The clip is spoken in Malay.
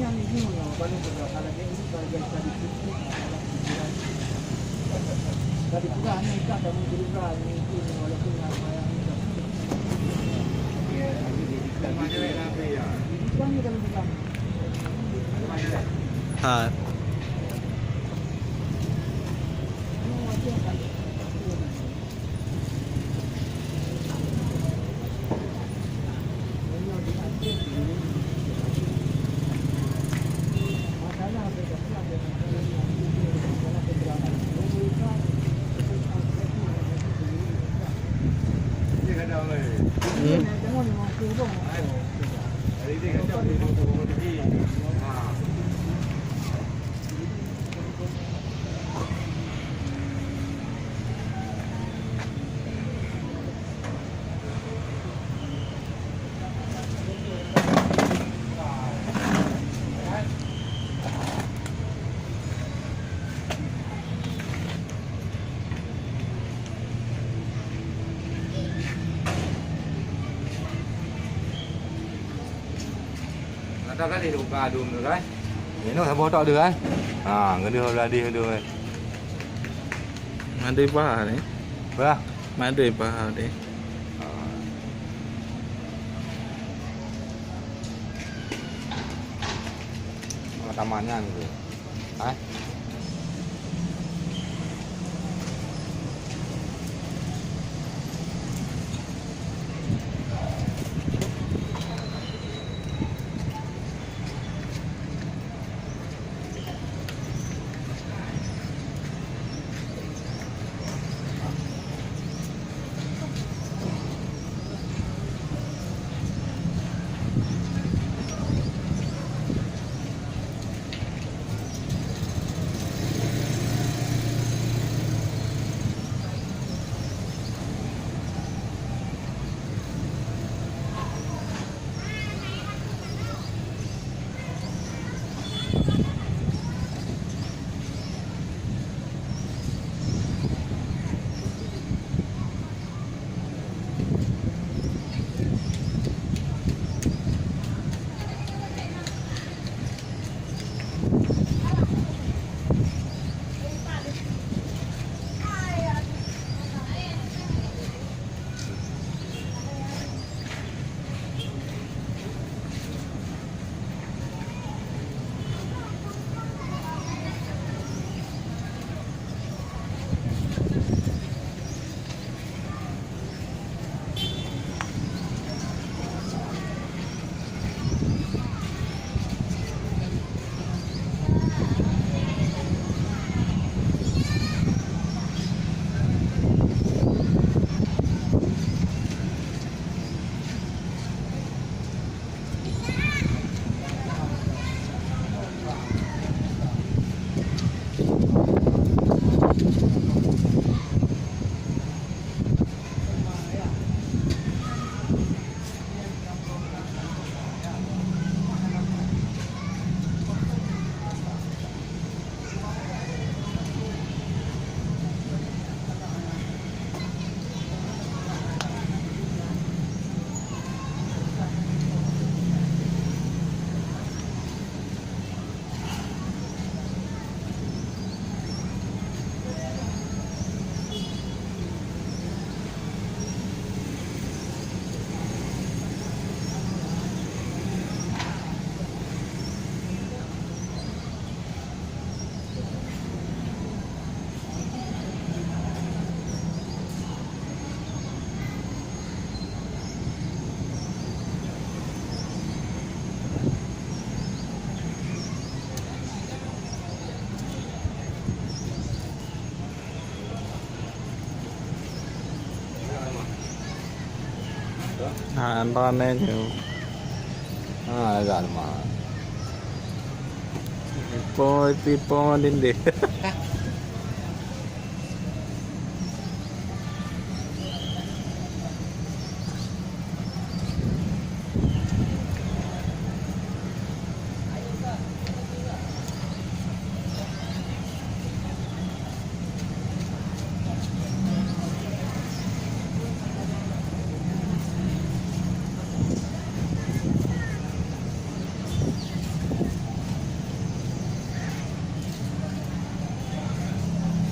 Yang ini kalau kalau dia ini kalau dia tadi itu tadi juga hanya ikat dan juga ini walaupun yang itu. Ha. Ta cái thì đủ cả đủ được đấy. Thế nó bao trọ được đấy. À, người đưa ra đi được rồi. Mandi pa ni. Vâng. Mandi pa ni. Tamannya gitu. Đấy. Antonnya jauh. Ah, agak lemah. Pipo din deh.